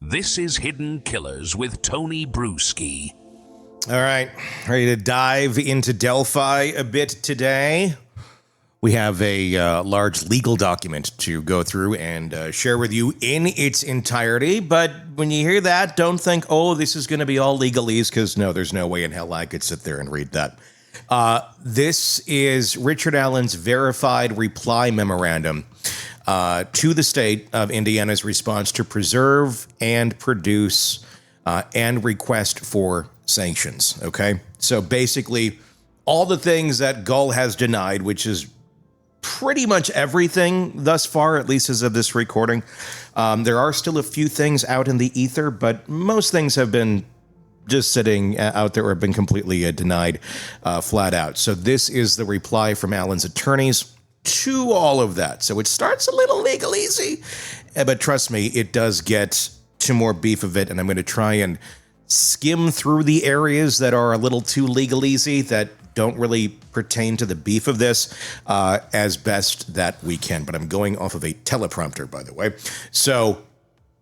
This is Hidden Killers with Tony Brewski. All right, ready to dive into Delphi a bit today. We have a large legal document to go through and share with you in its entirety. But when you hear that, don't think, oh, this is going to be all legalese, because no, there's no way in hell I could sit there and read that. This is Richard Allen's verified reply memorandum to the state of Indiana's response to preserve and produce and request for sanctions. Okay, so basically all the things that Gull has denied, which is pretty much everything thus far, at least as of this recording. There are still a few things out in the ether, but most things have been just sitting out there or have been completely denied flat out. So this is the reply from Allen's attorneys to all of that. So it starts a little legalese, but trust me, it does get to more beef of it, and I'm going to try and skim through the areas that are a little too legalese that don't really pertain to the beef of this as best that we can. But I'm going off of a teleprompter, by the way. So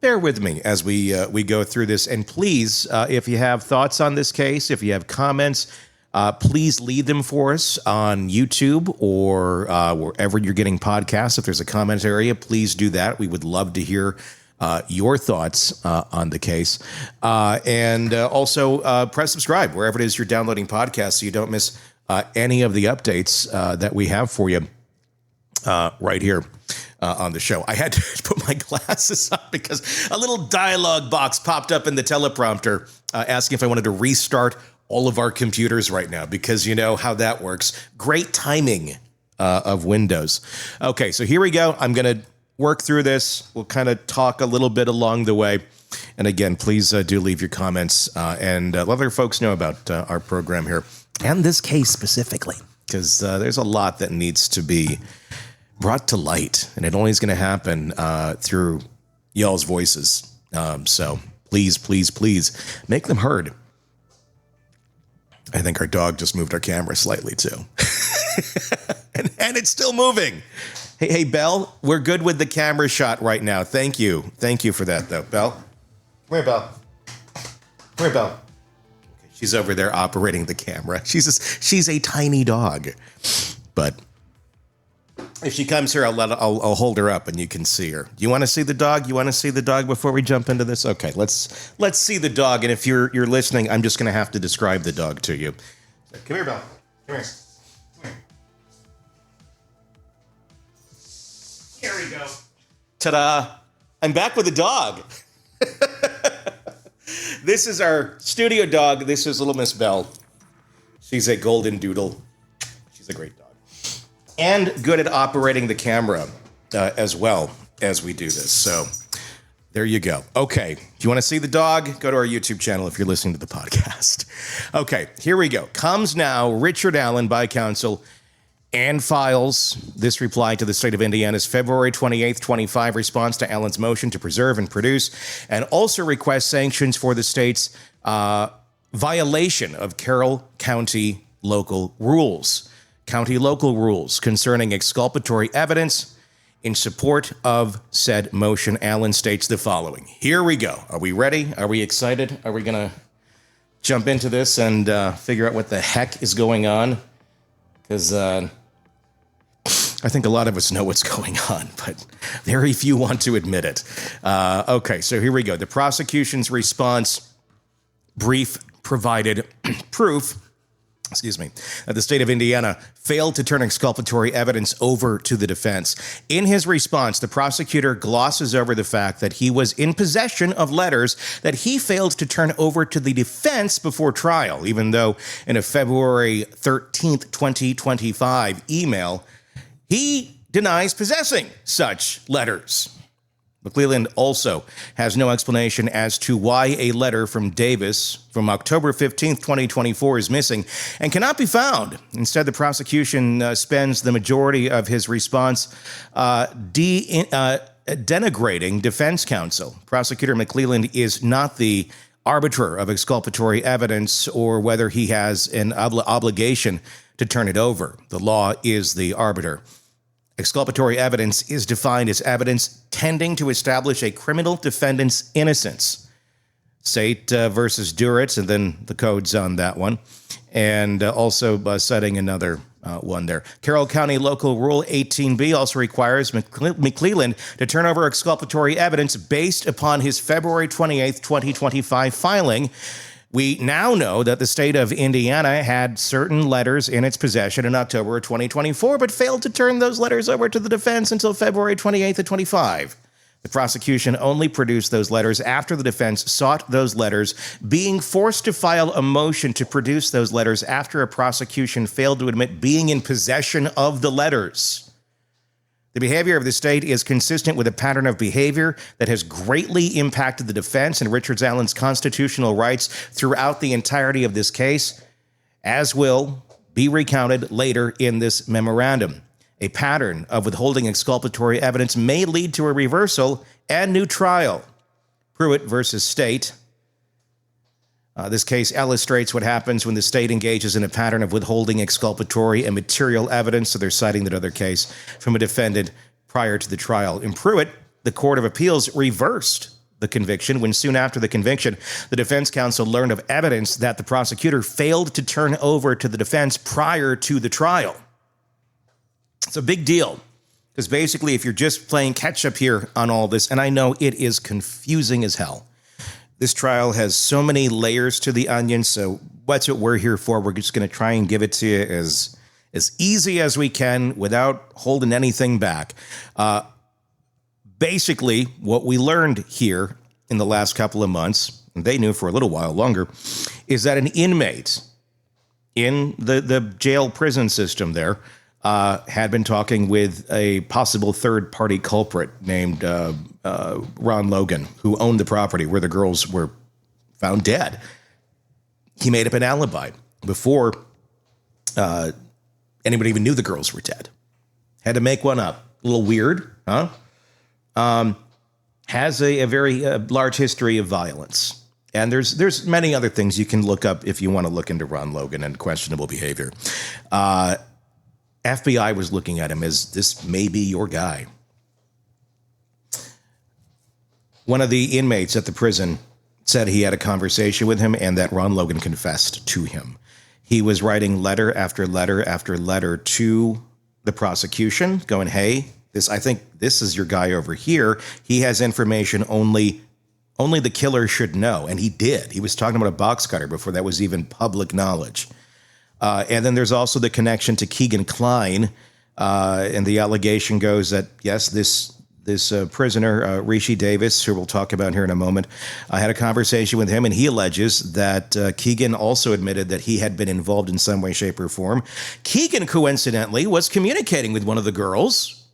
bear with me as we go through this. And please, if you have thoughts on this case, if you have comments, please leave them for us on YouTube or wherever you're getting podcasts. If there's a comment area, please do that. We would love to hear your thoughts on the case. And also press subscribe wherever it is you're downloading podcasts so you don't miss any of the updates that we have for you right here on the show. I had to put my glasses on because a little dialogue box popped up in the teleprompter asking if I wanted to restart all of our computers right now, because you know how that works. Great timing of Windows. Okay, so here we go. I'm going to work through this. We'll kind of talk a little bit along the way. And again, please do leave your comments and let other folks know about our program here and this case specifically, because there's a lot that needs to be brought to light, and it only is going to happen through y'all's voices. So please, please, please make them heard. I think our dog just moved our camera slightly too. and it's still moving. Hey, Belle, we're good with the camera shot right now. Thank you. Thank you for that, though. Belle? Come here, Belle. Come here, Belle. Okay, she's over there operating the camera. She's a tiny dog. But if she comes here, I'll hold her up and you can see her. You want to see the dog? You want to see the dog before we jump into this? Okay, let's see the dog. And if you're listening, I'm just going to have to describe the dog to you. So, come here, Belle. Come here. Here we go. Ta-da. I'm back with a dog. This is our studio dog. This is little Miss Belle. She's a golden doodle. She's a great dog. And good at operating the camera as well as we do this. So there you go. Okay. If you want to see the dog, go to our YouTube channel if you're listening to the podcast. Okay, here we go. Comes now Richard Allen by counsel and files this reply to the state of Indiana's February 28th, 25 response to Allen's motion to preserve and produce, and also requests sanctions for the state's violation of Carroll County local rules concerning exculpatory evidence. In support of said motion, Allen states the following. Here we go. Are we ready? Are we excited? Are we going to jump into this and figure out what the heck is going on? Because I think a lot of us know what's going on, but very few want to admit it. Okay, so here we go. The prosecution's response brief provided proof, that the state of Indiana failed to turn exculpatory evidence over to the defense. In his response, the prosecutor glosses over the fact that he was in possession of letters that he failed to turn over to the defense before trial, even though in a February 13th, 2025 email, he denies possessing such letters. McClelland also has no explanation as to why a letter from Davis from October 15th, 2024 is missing and cannot be found. Instead, the prosecution spends the majority of his response denigrating defense counsel. Prosecutor McClelland is not the arbiter of exculpatory evidence or whether he has an obligation to turn it over. The law is the arbiter. Exculpatory evidence is defined as evidence tending to establish a criminal defendant's innocence. State versus Duritz, and then the codes on that one. And also citing another one there. Carroll County Local Rule 18B also requires McClelland to turn over exculpatory evidence based upon his February 28th, 2025 filing. We now know that the state of Indiana had certain letters in its possession in October of 2024, but failed to turn those letters over to the defense until February 28th of 25. The prosecution only produced those letters after the defense sought those letters, being forced to file a motion to produce those letters after a prosecution failed to admit being in possession of the letters. The behavior of the state is consistent with a pattern of behavior that has greatly impacted the defense and Richard Allen's constitutional rights throughout the entirety of this case, as will be recounted later in this memorandum. A pattern of withholding exculpatory evidence may lead to a reversal and new trial. Pruitt versus State. This case illustrates what happens when the state engages in a pattern of withholding exculpatory and material evidence, so they're citing that other case, from a defendant prior to the trial. In Pruitt, the Court of Appeals reversed the conviction when soon after the conviction, the defense counsel learned of evidence that the prosecutor failed to turn over to the defense prior to the trial. It's a big deal, because basically if you're just playing catch-up here on all this, and I know it is confusing as hell. This trial has so many layers to the onion, so that's what we're here for. We're just going to try and give it to you as easy as we can without holding anything back. Basically, what we learned here in the last couple of months, and they knew for a little while longer, is that an inmate in the jail prison system there had been talking with a possible third-party culprit named Ron Logan, who owned the property where the girls were found dead. He made up an alibi before anybody even knew the girls were dead. Had to make one up. A little weird, huh? Has a very large history of violence. And there's many other things you can look up if you want to look into Ron Logan and questionable behavior. FBI was looking at him as this may be your guy. One of the inmates at the prison said he had a conversation with him and that Ron Logan confessed to him. He was writing letter after letter after letter to the prosecution going, hey, I think this is your guy over here. He has information only the killer should know. And he did. He was talking about a box cutter before that was even public knowledge. And then there's also the connection to Keegan Kline, and the allegation goes that, yes, this prisoner, Rishi Davis, who we'll talk about here in a moment, I had a conversation with him, and he alleges that Keegan also admitted that he had been involved in some way, shape, or form. Keegan, coincidentally, was communicating with one of the girls,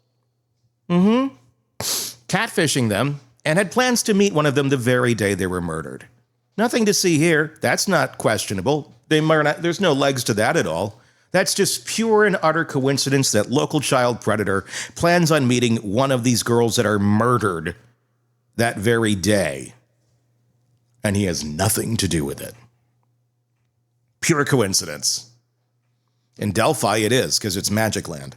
catfishing them, and had plans to meet one of them the very day they were murdered. Nothing to see here. That's not questionable. There's no legs to that at all. That's just pure and utter coincidence that local child predator plans on meeting one of these girls that are murdered that very day. And he has nothing to do with it. Pure coincidence. In Delphi it is, because it's Magic Land.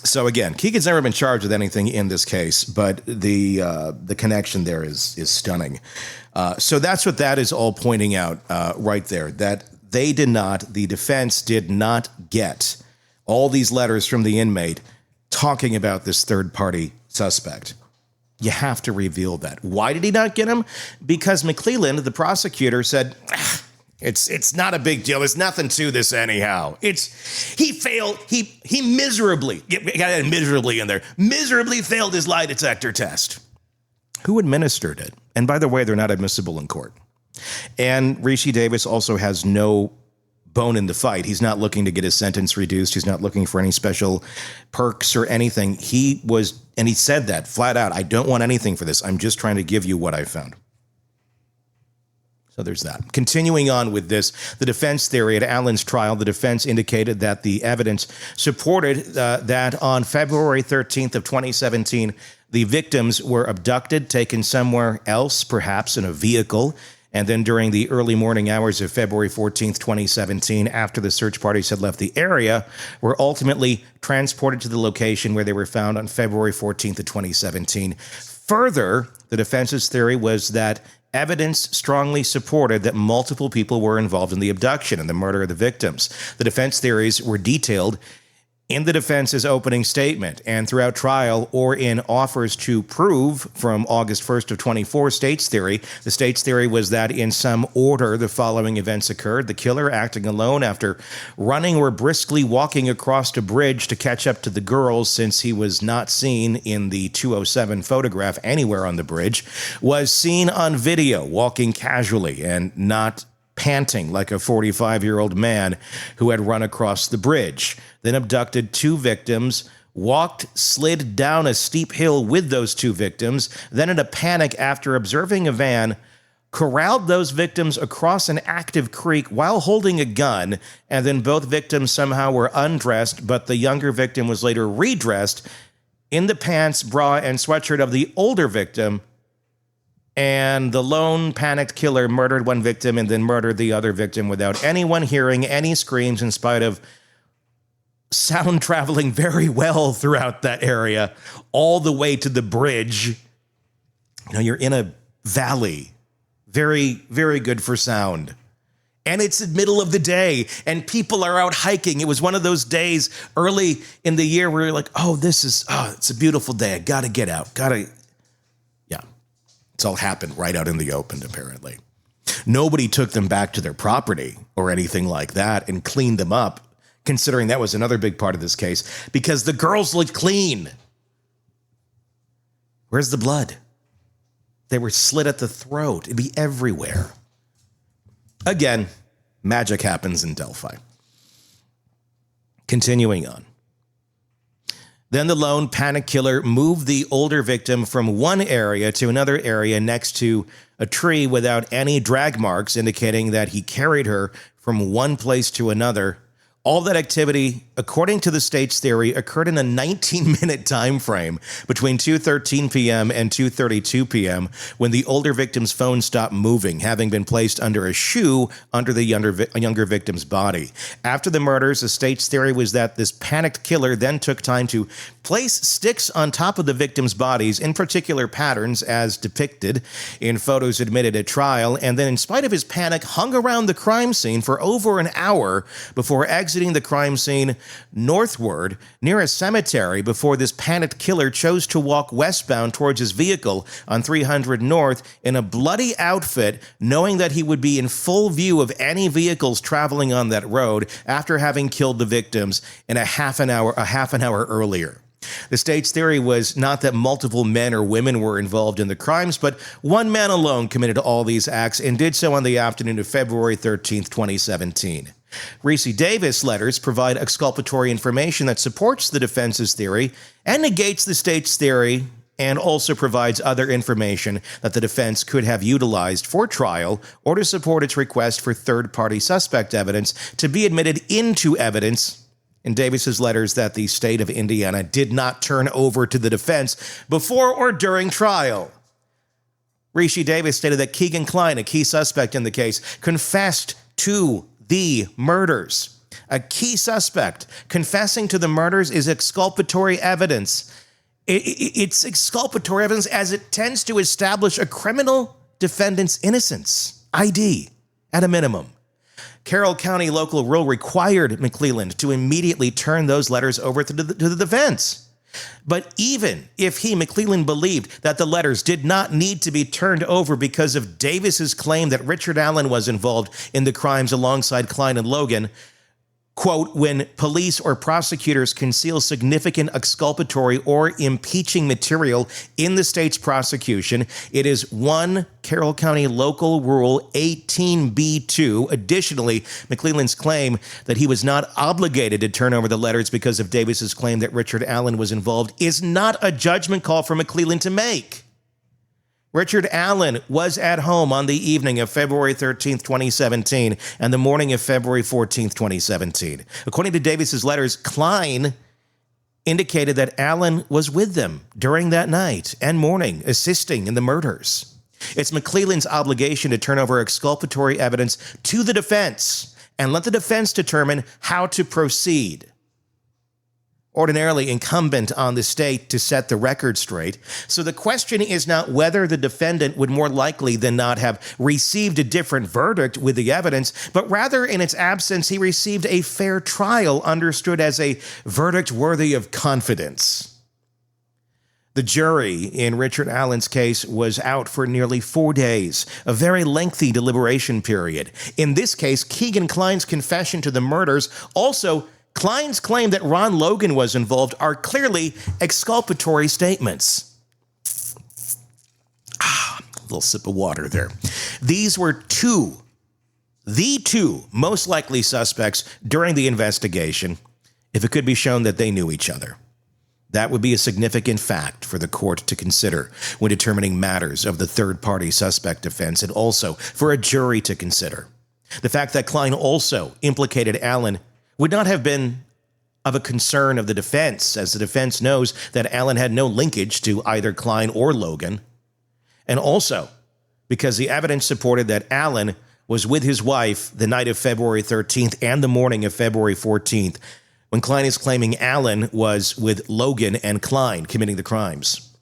So again, Keegan's never been charged with anything in this case, but the connection there is stunning. So that's what that is all pointing out right there, that the defense did not get all these letters from the inmate talking about this third-party suspect. You have to reveal that. Why did he not get them? Because McClelland, the prosecutor, said, it's not a big deal. There's nothing to this anyhow. He failed. He miserably, got miserably in there, miserably failed his lie detector test. Who administered it? And by the way, they're not admissible in court. And Rishi Davis also has no bone in the fight. He's not looking to get his sentence reduced. He's not looking for any special perks or anything. He said that flat out. I don't want anything for this. I'm just trying to give you what I found. So there's that. Continuing on with this, the defense theory at Allen's trial, the defense indicated that the evidence supported that on February 13th of 2017, the victims were abducted, taken somewhere else, perhaps in a vehicle, And then during the early morning hours of February 14th, 2017, after the search parties had left the area, were ultimately transported to the location where they were found on February 14th of 2017. Further, the defense's theory was that evidence strongly supported that multiple people were involved in the abduction and the murder of the victims. The defense theories were detailed in the defense's opening statement and throughout trial or in offers to prove from August 1st of 24 state's theory. The state's theory was that in some order the following events occurred. The killer, acting alone after running or briskly walking across a bridge to catch up to the girls, since he was not seen in the 207 photograph anywhere on the bridge, was seen on video walking casually and not panting like a 45-year-old man who had run across the bridge, then abducted two victims, slid down a steep hill with those two victims, then in a panic after observing a van, corralled those victims across an active creek while holding a gun, and then both victims somehow were undressed, but the younger victim was later redressed in the pants, bra, and sweatshirt of the older victim. And the lone panicked killer murdered one victim and then murdered the other victim without anyone hearing any screams, in spite of sound traveling very well throughout that area, all the way to the bridge. You're in a valley. Very, very good for sound. And it's the middle of the day, and people are out hiking. It was one of those days early in the year where you're like, it's a beautiful day. I got to get out. It's all happened right out in the open, apparently. Nobody took them back to their property or anything like that and cleaned them up, considering that was another big part of this case, because the girls looked clean. Where's the blood? They were slit at the throat. It'd be everywhere. Again, magic happens in Delphi. Continuing on. Then the lone panic killer moved the older victim from one area to another area next to a tree without any drag marks, indicating that he carried her from one place to another. All that activity, according to the state's theory, occurred in a 19-minute time frame between 2:13 p.m. and 2:32 p.m. when the older victim's phone stopped moving, having been placed under a shoe under the younger victim's body. After the murders, the state's theory was that this panicked killer then took time to place sticks on top of the victims' bodies in particular patterns as depicted in photos admitted at trial, and then, in spite of his panic, hung around the crime scene for over an hour before exiting the crime scene northward near a cemetery before this panicked killer chose to walk westbound towards his vehicle on 300 North in a bloody outfit, knowing that he would be in full view of any vehicles traveling on that road after having killed the victims in a half an hour earlier. The state's theory was not that multiple men or women were involved in the crimes, but one man alone committed all these acts and did so on the afternoon of February 13th, 2017. Rishi Davis letters provide exculpatory information that supports the defense's theory and negates the state's theory, and also provides other information that the defense could have utilized for trial or to support its request for third-party suspect evidence to be admitted into evidence in Davis's letters that the state of Indiana did not turn over to the defense before or during trial. Rishi Davis stated that Keegan Klein, a key suspect in the case, confessed to the murders. A key suspect confessing to the murders is exculpatory evidence. It's exculpatory evidence as it tends to establish a criminal defendant's innocence. ID, at a minimum. Carroll County local rule required McClelland to immediately turn those letters over to the defense. But even if he, McClelland, believed that the letters did not need to be turned over because of Davis's claim that Richard Allen was involved in the crimes alongside Klein and Logan, quote, when police or prosecutors conceal significant exculpatory or impeaching material in the state's prosecution, it is 1 Carroll County Local Rule 18b2. Additionally, McClelland's claim that he was not obligated to turn over the letters because of Davis's claim that Richard Allen was involved is not a judgment call for McClelland to make. Richard Allen was at home on the evening of February 13th, 2017, and the morning of February 14th, 2017. According to Davis's letters, Klein indicated that Allen was with them during that night and morning, assisting in the murders. It's McClelland's obligation to turn over exculpatory evidence to the defense and let the defense determine how to proceed. Ordinarily incumbent on the state to set the record straight. So the question is not whether the defendant would more likely than not have received a different verdict with the evidence, but rather in its absence, he received a fair trial understood as a verdict worthy of confidence. The jury in Richard Allen's case was out for nearly 4 days, a very lengthy deliberation period. In this case, Keegan Klein's confession to the murders, also Klein's claim that Ron Logan was involved, are clearly exculpatory statements. A little sip of water there. These were the two most likely suspects during the investigation, if it could be shown that they knew each other. That would be a significant fact for the court to consider when determining matters of the third-party suspect defense, and also for a jury to consider. The fact that Klein also implicated Allen would not have been of a concern of the defense, as the defense knows that Allen had no linkage to either Klein or Logan, and also because the evidence supported that Allen was with his wife the night of February 13th and the morning of February 14th, when Klein is claiming Allen was with Logan and Klein committing the crimes.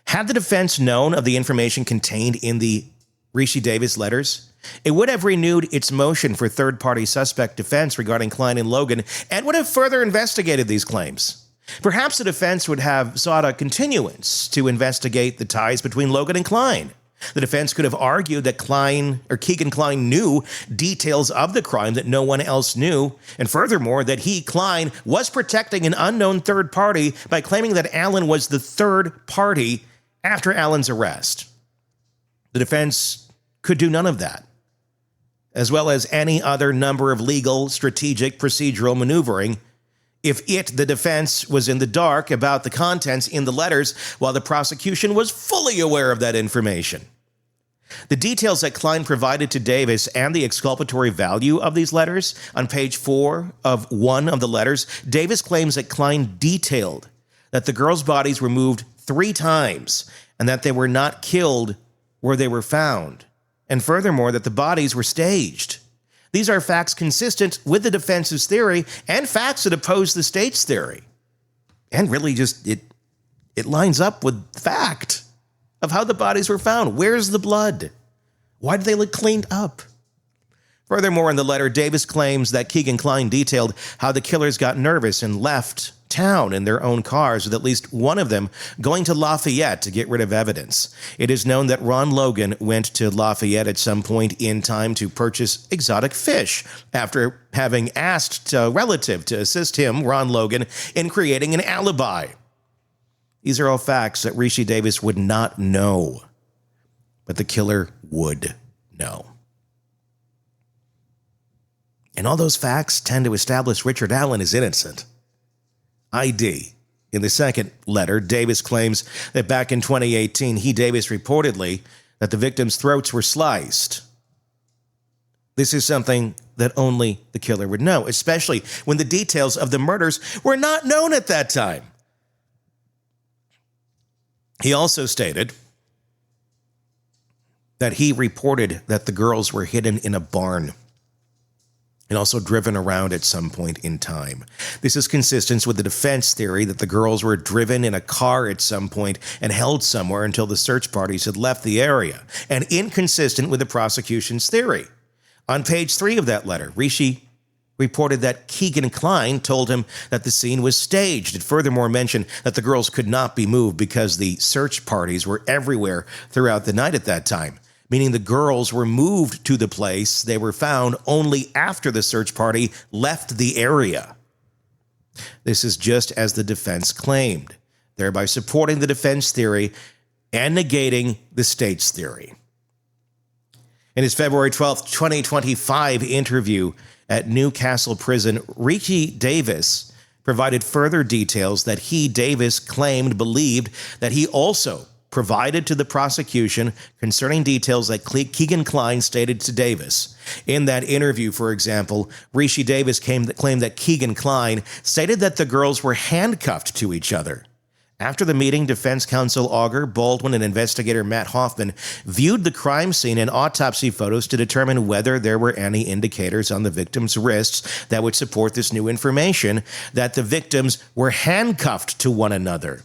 Had the defense known of the information contained in the Rishi Davis letters, it would have renewed its motion for third-party suspect defense regarding Klein and Logan and would have further investigated these claims. Perhaps the defense would have sought a continuance to investigate the ties between Logan and Klein. The defense could have argued that Keegan Klein knew details of the crime that no one else knew, and furthermore, that he, Klein, was protecting an unknown third party by claiming that Allen was the third party after Allen's arrest. The defense could do none of that, as well as any other number of legal, strategic, procedural maneuvering, if the defense, was in the dark about the contents in the letters while the prosecution was fully aware of that information. The details that Klein provided to Davis and the exculpatory value of these letters, on page 4 of one of the letters, Davis claims that Klein detailed that the girls' bodies were moved 3 times and that they were not killed where they were found, and furthermore that the bodies were staged. These are facts consistent with the defense's theory and facts that oppose the state's theory. And really just, it lines up with fact of how the bodies were found. Where's the blood? Why did they look cleaned up? Furthermore, in the letter, Davis claims that Keegan Klein detailed how the killers got nervous and left town in their own cars, with at least one of them going to Lafayette to get rid of evidence. It is known that Ron Logan went to Lafayette at some point in time to purchase exotic fish after having asked a relative to assist him, Ron Logan, in creating an alibi. These are all facts that Rishi Davis would not know, but the killer would know. And all those facts tend to establish Richard Allen is innocent. ID. In the second letter, Davis claims that back in 2018, Davis reportedly that the victims' throats were sliced. This is something that only the killer would know, especially when the details of the murders were not known at that time. He also stated that he reported that the girls were hidden in a barn and also driven around at some point in time. This is consistent with the defense theory that the girls were driven in a car at some point and held somewhere until the search parties had left the area, and inconsistent with the prosecution's theory. On page 3 of that letter, Rishi reported that Keegan Klein told him that the scene was staged. It furthermore mentioned that the girls could not be moved because the search parties were everywhere throughout the night at that time, meaning the girls were moved to the place they were found only after the search party left the area. This is just as the defense claimed, thereby supporting the defense theory and negating the state's theory. In his February 12, 2025 interview at Newcastle Prison, Rishi Davis provided further details that Davis believed that he also provided to the prosecution concerning details that Keegan Klein stated to Davis. In that interview, for example, Rishi Davis claimed that Keegan Klein stated that the girls were handcuffed to each other After the meeting, defense counsel Auger Baldwin and investigator Matt Hoffman viewed the crime scene and autopsy photos to determine whether there were any indicators on the victim's wrists that would support this new information that the victims were handcuffed to one another.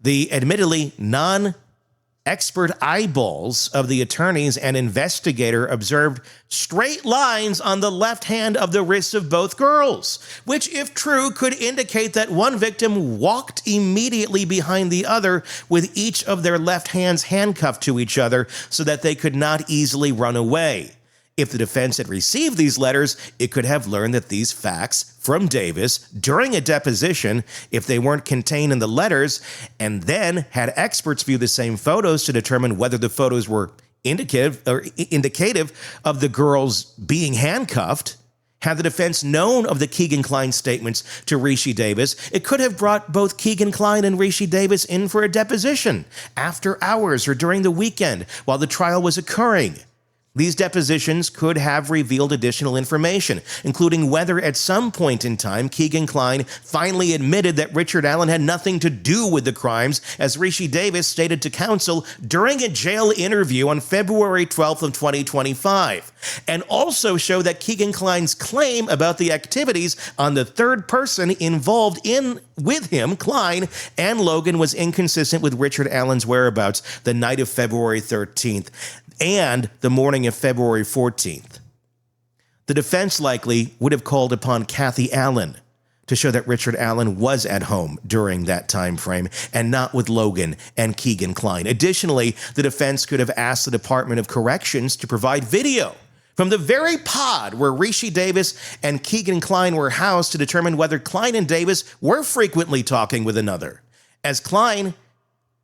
The admittedly non-expert eyeballs of the attorneys and investigator observed straight lines on the left hand of the wrists of both girls, which, if true, could indicate that one victim walked immediately behind the other with each of their left hands handcuffed to each other so that they could not easily run away. If the defense had received these letters, it could have learned that these facts from Davis during a deposition, if they weren't contained in the letters, and then had experts view the same photos to determine whether the photos were indicative of the girls being handcuffed. Had the defense known of the Keegan-Klein statements to Rishi Davis, it could have brought both Keegan-Klein and Rishi Davis in for a deposition after hours or during the weekend while the trial was occurring. These depositions could have revealed additional information, including whether at some point in time Keegan-Klein finally admitted that Richard Allen had nothing to do with the crimes, as Rishi Davis stated to counsel during a jail interview on February 12th of 2025, and also show that Keegan-Klein's claim about the activities on the third person involved with him, Klein, and Logan was inconsistent with Richard Allen's whereabouts the night of February 13th. And the morning of February 14th. The defense likely would have called upon Kathy Allen to show that Richard Allen was at home during that time frame and not with Logan and Keegan-Klein. Additionally, the defense could have asked the Department of Corrections to provide video from the very pod where Rishi Davis and Keegan-Klein were housed to determine whether Klein and Davis were frequently talking with another, as Klein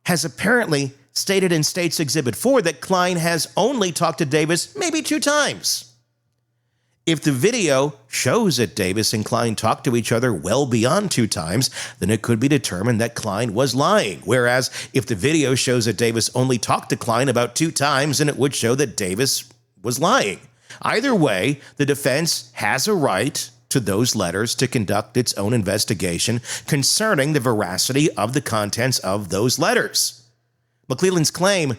has apparently stated in State's Exhibit 4 that Klein has only talked to Davis maybe 2 times. If the video shows that Davis and Klein talked to each other well beyond 2 times, then it could be determined that Klein was lying. Whereas if the video shows that Davis only talked to Klein about 2 times, then it would show that Davis was lying. Either way, the defense has a right to those letters to conduct its own investigation concerning the veracity of the contents of those letters. McClelland's claim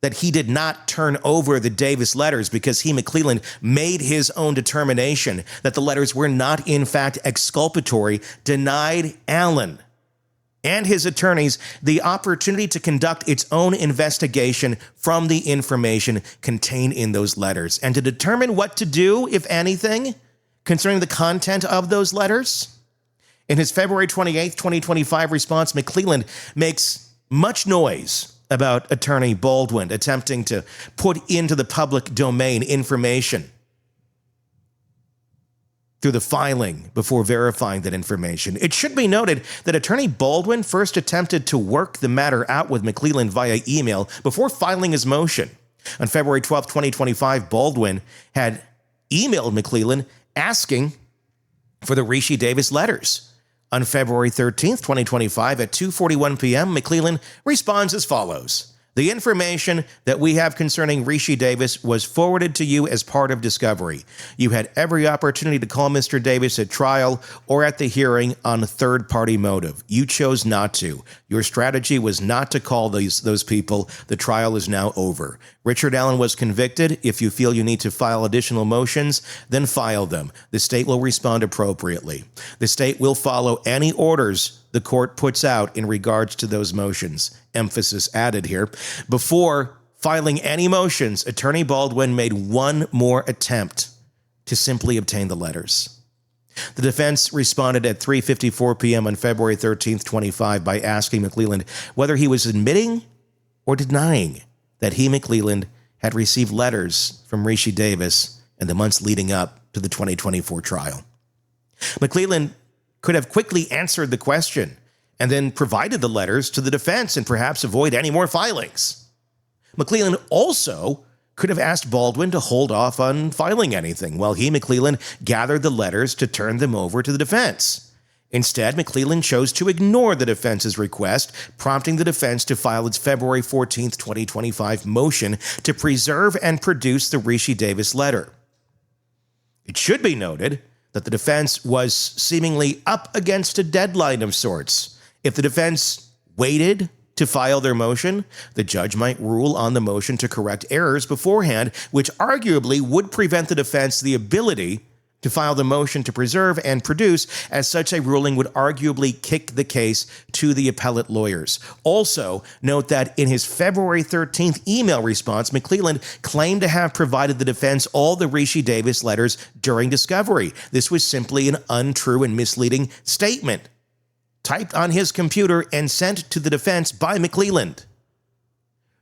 that he did not turn over the Davis letters because he, McClelland, made his own determination that the letters were not in fact exculpatory denied Allen and his attorneys the opportunity to conduct its own investigation from the information contained in those letters and to determine what to do, if anything, concerning the content of those letters. In his February 28, 2025 response, McClelland makes much noise about Attorney Baldwin attempting to put into the public domain information through the filing before verifying that information. It should be noted that Attorney Baldwin first attempted to work the matter out with McClelland via email before filing his motion. On February 12, 2025, Baldwin had emailed McClelland asking for the Rishi Davis letters. On February 13th, 2025, at 2:41 p.m., McClelland responds as follows. The information that we have concerning Rishi Davis was forwarded to you as part of discovery. You had every opportunity to call Mr. Davis at trial or at the hearing on a third-party motive. You chose not to. Your strategy was not to call those people. The trial is now over. Richard Allen was convicted. If you feel you need to file additional motions, then file them. The state will respond appropriately. The state will follow any orders the court puts out in regards to those motions. Emphasis added here. Before filing any motions, Attorney Baldwin made one more attempt to simply obtain the letters. The defense responded at 3:54 p.m. on February 13th, 25 by asking McClelland whether he was admitting or denying that he, McClelland, had received letters from Rishi Davis in the months leading up to the 2024 trial. McClelland could have quickly answered the question and then provided the letters to the defense and perhaps avoid any more filings. McClelland also could have asked Baldwin to hold off on filing anything while he, McClelland, gathered the letters to turn them over to the defense. Instead, McClelland chose to ignore the defense's request, prompting the defense to file its February 14th, 2025 motion to preserve and produce the Rishi Davis letter. It should be noted that the defense was seemingly up against a deadline of sorts, If the defense waited to file their motion, the judge might rule on the motion to correct errors beforehand, which arguably would prevent the defense the ability to file the motion to preserve and produce, as such a ruling would arguably kick the case to the appellate lawyers. Also, note that in his February 13th email response, McClelland claimed to have provided the defense all the Rishi Davis letters during discovery. This was simply an untrue and misleading statement, typed on his computer and sent to the defense by McClelland.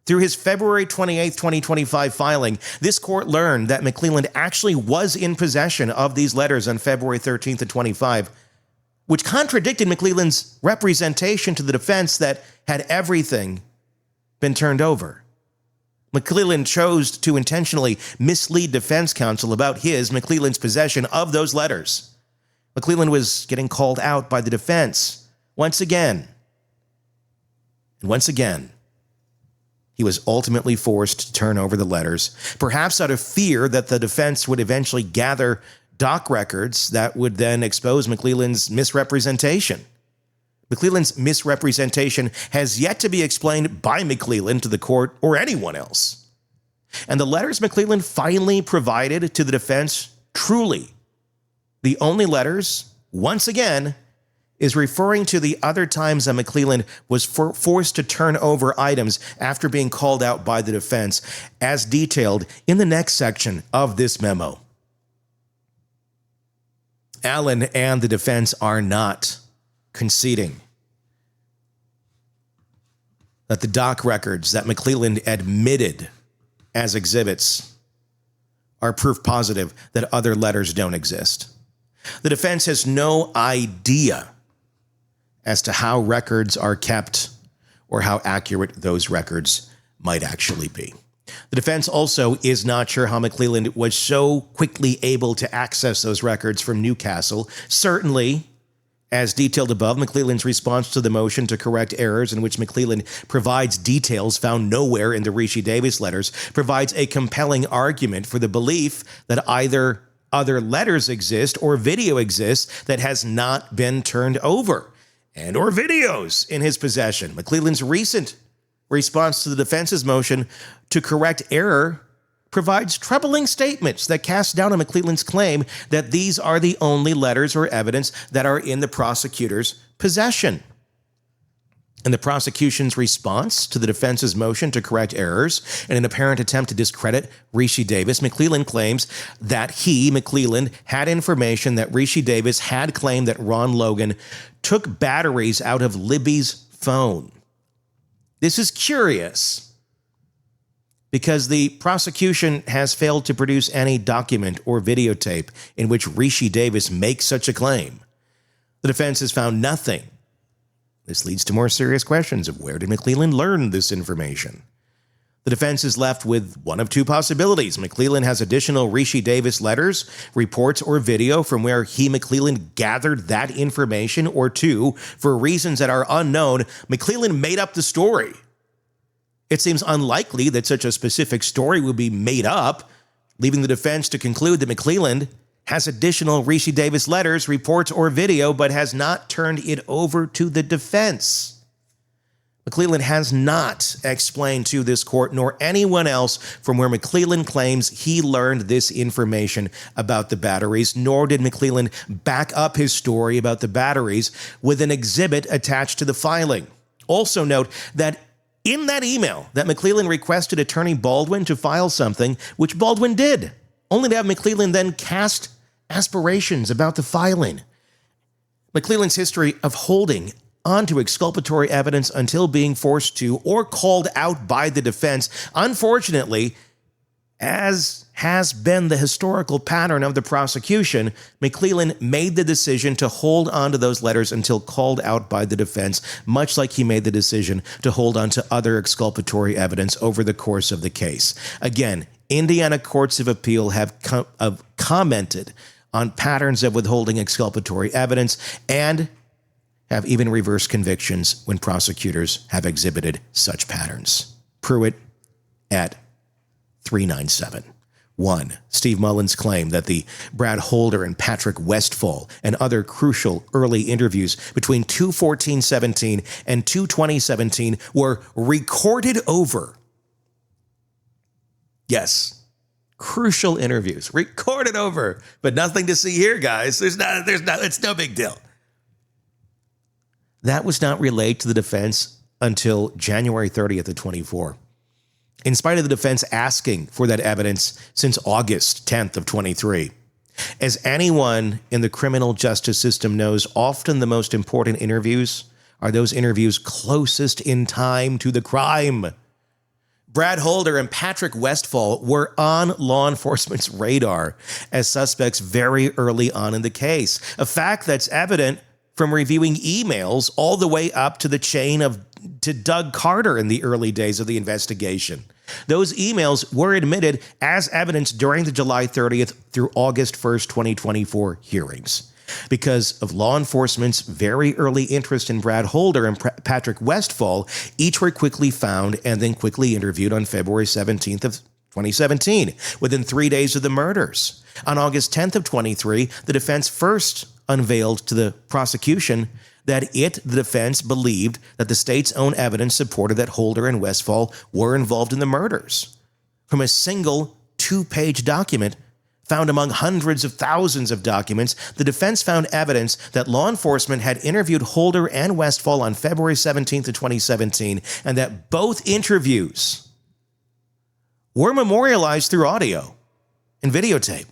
Through his February 28, 2025 filing, this court learned that McClelland actually was in possession of these letters on February 13th and 25, which contradicted McClelland's representation to the defense that had everything been turned over. McClelland chose to intentionally mislead defense counsel about McClelland's possession of those letters. McClelland was getting called out by the defense once again. And once again, he was ultimately forced to turn over the letters, perhaps out of fear that the defense would eventually gather doc records that would then expose McClelland's misrepresentation. McClelland's misrepresentation has yet to be explained by McClelland to the court or anyone else. And the letters McClelland finally provided to the defense, truly the only letters, once again, is referring to the other times that McClelland was forced to turn over items after being called out by the defense, as detailed in the next section of this memo. Allen and the defense are not conceding that the doc records that McClelland admitted as exhibits are proof positive that other letters don't exist. The defense has no idea as to how records are kept or how accurate those records might actually be. The defense also is not sure how McClelland was so quickly able to access those records from Newcastle. Certainly, as detailed above, McClelland's response to the motion to correct errors, in which McClelland provides details found nowhere in the Rishi Davis letters, provides a compelling argument for the belief that either other letters exist or video exists that has not been turned over, and or videos in his possession. McClelland's recent response to the defense's motion to correct error provides troubling statements that cast doubt on McClelland's claim that these are the only letters or evidence that are in the prosecutor's possession. In the prosecution's response to the defense's motion to correct errors, in an apparent attempt to discredit Rishi Davis, McClelland claims that McClelland, had information that Rishi Davis had claimed that Ron Logan took batteries out of Libby's phone. This is curious because the prosecution has failed to produce any document or videotape in which Rishi Davis makes such a claim. The defense has found nothing. This leads to more serious questions of where did McClelland learn this information? The defense is left with one of two possibilities. McClelland has additional Rishi Davis letters, reports, or video from where McClelland gathered that information, or two, for reasons that are unknown, McClelland made up the story. It seems unlikely that such a specific story would be made up, leaving the defense to conclude that McClelland has additional Rishi Davis letters, reports, or video, but has not turned it over to the defense. McClelland has not explained to this court nor anyone else from where McClelland claims he learned this information about the batteries, nor did McClelland back up his story about the batteries with an exhibit attached to the filing. Also note that in that email that McClelland requested Attorney Baldwin to file something, which Baldwin did, only to have McClelland then cast aspirations about the filing. McClelland's history of holding onto exculpatory evidence until being forced to or called out by the defense, unfortunately, as has been the historical pattern of the prosecution, McClelland made the decision to hold on to those letters until called out by the defense, much like he made the decision to hold on to other exculpatory evidence over the course of the case. Again, Indiana courts of appeal have commented on patterns of withholding exculpatory evidence and have even reversed convictions when prosecutors have exhibited such patterns. Pruitt at 397. 1. Steve Mullen's claim that the Brad Holder and Patrick Westphal and other crucial early interviews between 2/14/17 and 2/20/17 were recorded over. Yes, crucial interviews, recorded over, but nothing to see here, guys. It's no big deal. That was not relayed to the defense until January 30th of 24. In spite of the defense asking for that evidence since August 10th of 23. As anyone in the criminal justice system knows, often the most important interviews are those interviews closest in time to the crime. Brad Holder and Patrick Westphal were on law enforcement's radar as suspects very early on in the case, a fact that's evident from reviewing emails all the way up to the chain to Doug Carter in the early days of the investigation. Those emails were admitted as evidence during the July 30th through August 1st, 2024 hearings. Because of law enforcement's very early interest in Brad Holder and Patrick Westphal, each were quickly found and then quickly interviewed on February 17th of 2017, within 3 days of the murders. On August 10th of 23, the defense first unveiled to the prosecution that the defense, believed that the state's own evidence supported that Holder and Westphal were involved in the murders. From a single 2-page document found among hundreds of thousands of documents, the defense found evidence that law enforcement had interviewed Holder and Westphal on February 17th of 2017, and that both interviews were memorialized through audio and videotape.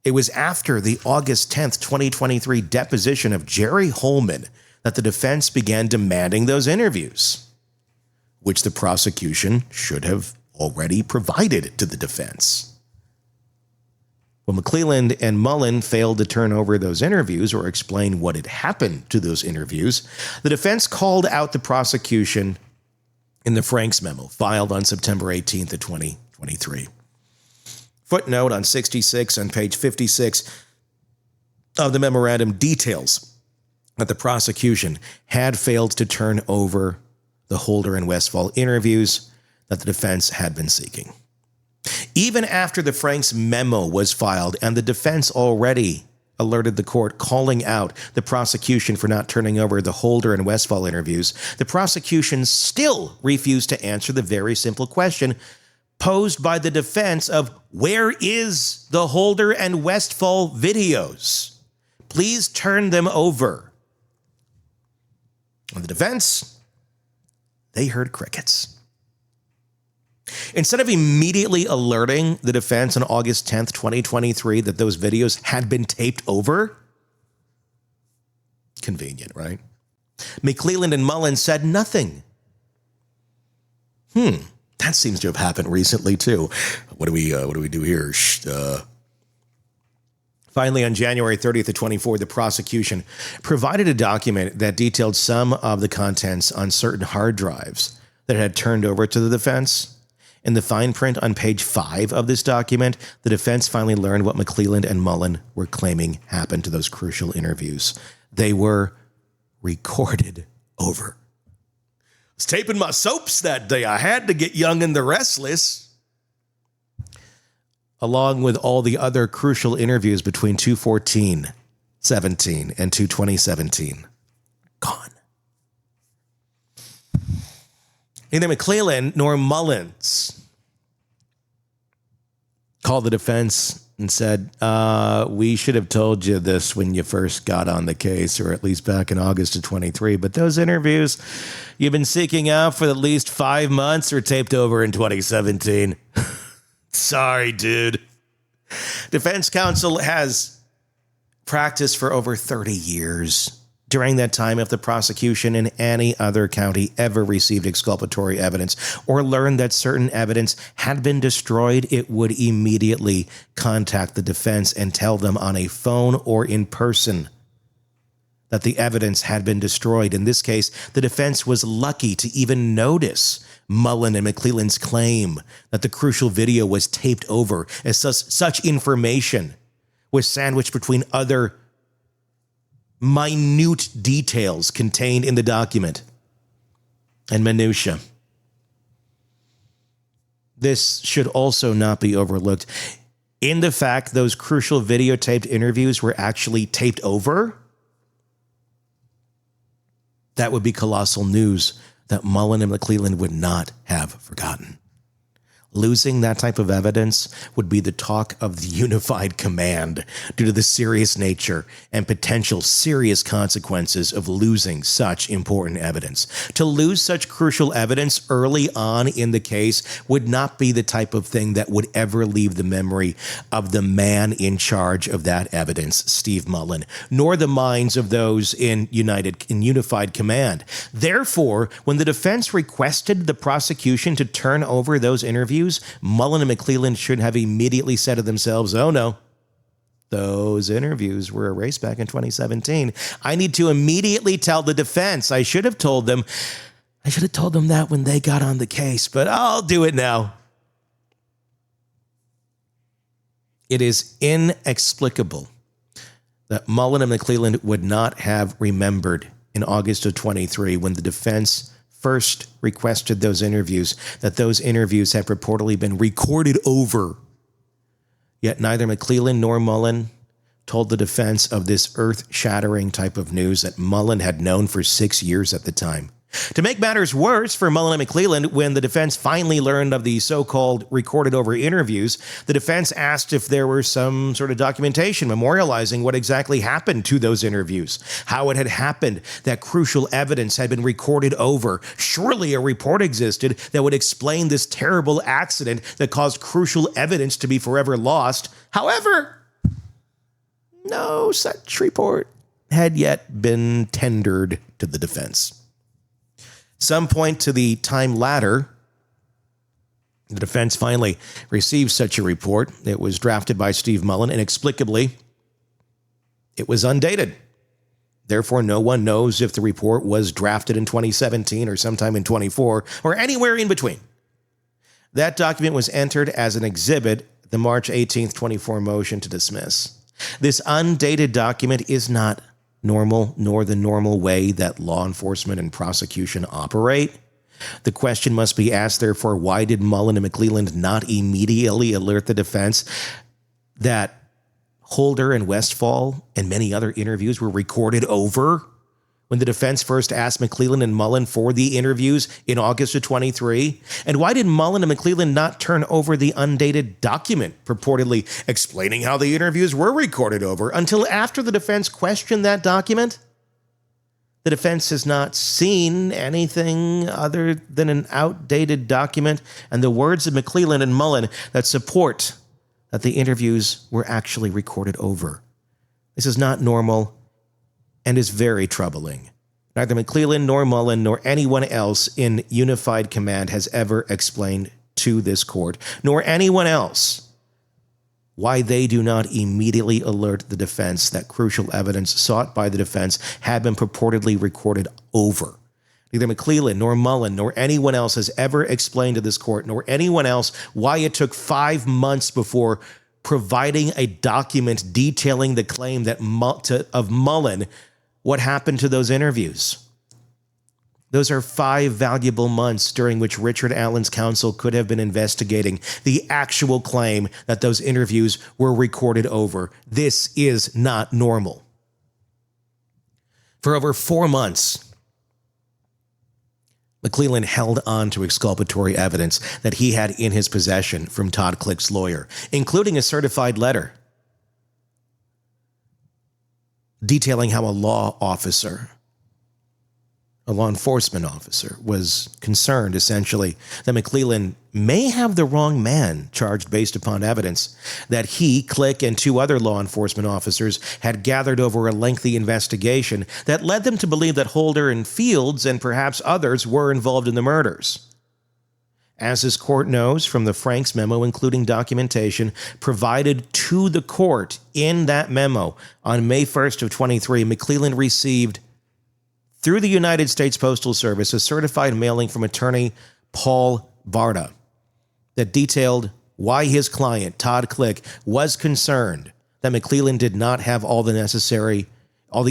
It was after the August 10th, 2023 deposition of Jerry Holman that the defense began demanding those interviews, which the prosecution should have already provided to the defense. When McClelland and Mullen failed to turn over those interviews or explain what had happened to those interviews, the defense called out the prosecution in the Franks memo filed on September 18th of 2023. Footnote on 66 on page 56 of the memorandum details that the prosecution had failed to turn over the Holder and Westphal interviews that the defense had been seeking. Even after the Franks memo was filed and the defense already alerted the court calling out the prosecution for not turning over the Holder and Westphal interviews, the prosecution still refused to answer the very simple question posed by the defense of, where is the Holder and Westphal videos? Please turn them over. And the defense, they heard crickets. Instead of immediately alerting the defense on August 10th, 2023, that those videos had been taped over, convenient, right? McClelland and Mullen said nothing. That seems to have happened recently, too. What do we do here? Finally, on January 30th of 24, the prosecution provided a document that detailed some of the contents on certain hard drives that had turned over to the defense. In the fine print on page 5 of this document, the defense finally learned what McClelland and Mullen were claiming happened to those crucial interviews. They were recorded over. I was taping my soaps that day. I had to get Young and the Restless. Along with all the other crucial interviews between 2/14/17 and 2/20/17. Gone. Neither McClelland nor Mullins called the defense and said, we should have told you this when you first got on the case, or at least back in August of 23. But those interviews you've been seeking out for at least 5 months are taped over in 2017. Sorry, dude. Defense counsel has practiced for over 30 years. During that time, if the prosecution in any other county ever received exculpatory evidence or learned that certain evidence had been destroyed, it would immediately contact the defense and tell them on a phone or in person that the evidence had been destroyed. In this case, the defense was lucky to even notice Mullen and McClelland's claim that the crucial video was taped over, as such information was sandwiched between other minute details contained in the document and minutia. this should also not be overlooked. In the fact those crucial videotaped interviews were actually taped over, that would be colossal news that Mullen and McClelland would not have forgotten. Losing that type of evidence would be the talk of the unified command due to the serious nature and potential serious consequences of losing such important evidence. To lose such crucial evidence early on in the case would not be the type of thing that would ever leave the memory of the man in charge of that evidence, Steve Mullen, nor the minds of those in unified command. Therefore, when the defense requested the prosecution to turn over those interviews, Mullen and McClelland should have immediately said to themselves, oh no, those interviews were erased back in 2017. I need to immediately tell the defense. I should have told them that when they got on the case, but I'll do it now. It is inexplicable that Mullen and McClelland would not have remembered in August of 23 when the defense first requested those interviews, that those interviews had purportedly been recorded over. Yet neither McClelland nor Mullen told the defense of this earth-shattering type of news that Mullen had known for 6 years at the time. To make matters worse for Mullen and McClelland, when the defense finally learned of the so-called recorded over interviews, the defense asked if there were some sort of documentation memorializing what exactly happened to those interviews, how it had happened that crucial evidence had been recorded over. Surely a report existed that would explain this terrible accident that caused crucial evidence to be forever lost. However, no such report had yet been tendered to the defense. Some point to the time ladder, the defense finally received such a report. It was drafted by Steve Mullen. Inexplicably, it was undated. Therefore, no one knows if the report was drafted in 2017 or sometime in 24 or anywhere in between. That document was entered as an exhibit, the March 18th, 24 motion to dismiss. This undated document is not normal, nor the normal way that law enforcement and prosecution operate. The question must be asked, therefore, why did Mullen and McClelland not immediately alert the defense that Holder and Westfall and many other interviews were recorded over? When the defense first asked McClelland and Mullen for the interviews in August of 23? And why did Mullen and McClelland not turn over the undated document purportedly explaining how the interviews were recorded over until after the defense questioned that document? The defense has not seen anything other than an outdated document and the words of McClelland and Mullen that support that the interviews were actually recorded over. This is not normal and is very troubling. Neither McClelland nor Mullen nor anyone else in unified command has ever explained to this court, nor anyone else, why they do not immediately alert the defense that crucial evidence sought by the defense had been purportedly recorded over. Neither McClelland nor Mullen nor anyone else has ever explained to this court, nor anyone else, why it took 5 months before providing a document detailing the claim that of Mullen what happened to those interviews. Those are 5 valuable months during which Richard Allen's counsel could have been investigating the actual claim that those interviews were recorded over. This is not normal. For over 4 months, McClelland held on to exculpatory evidence that he had in his possession from Todd Click's lawyer, including a certified letter detailing how a law enforcement officer, was concerned, essentially, that McClelland may have the wrong man charged based upon evidence that he, Click, and 2 other law enforcement officers had gathered over a lengthy investigation that led them to believe that Holder and Fields and perhaps others were involved in the murders. As this court knows from the Franks memo, including documentation provided to the court in that memo on May 1st of 23, McClelland received, through the United States Postal Service, a certified mailing from attorney Paul Barta that detailed why his client, Todd Click, was concerned that McClelland did not have all the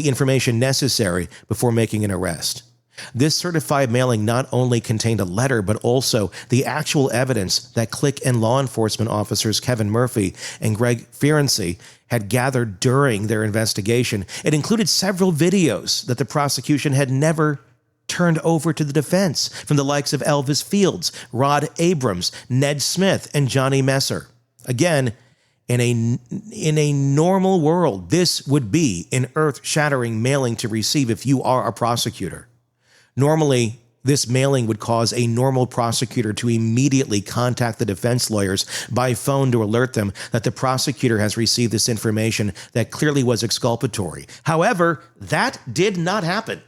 information necessary before making an arrest. This certified mailing not only contained a letter, but also the actual evidence that Click and law enforcement officers Kevin Murphy and Greg Ferenczi had gathered during their investigation. It included several videos that the prosecution had never turned over to the defense from the likes of Elvis Fields, Rod Abrams, Ned Smith, and Johnny Messer. Again, in a normal world, this would be an earth-shattering mailing to receive if you are a prosecutor. Normally, this mailing would cause a normal prosecutor to immediately contact the defense lawyers by phone to alert them that the prosecutor has received this information that clearly was exculpatory. However, that did not happen.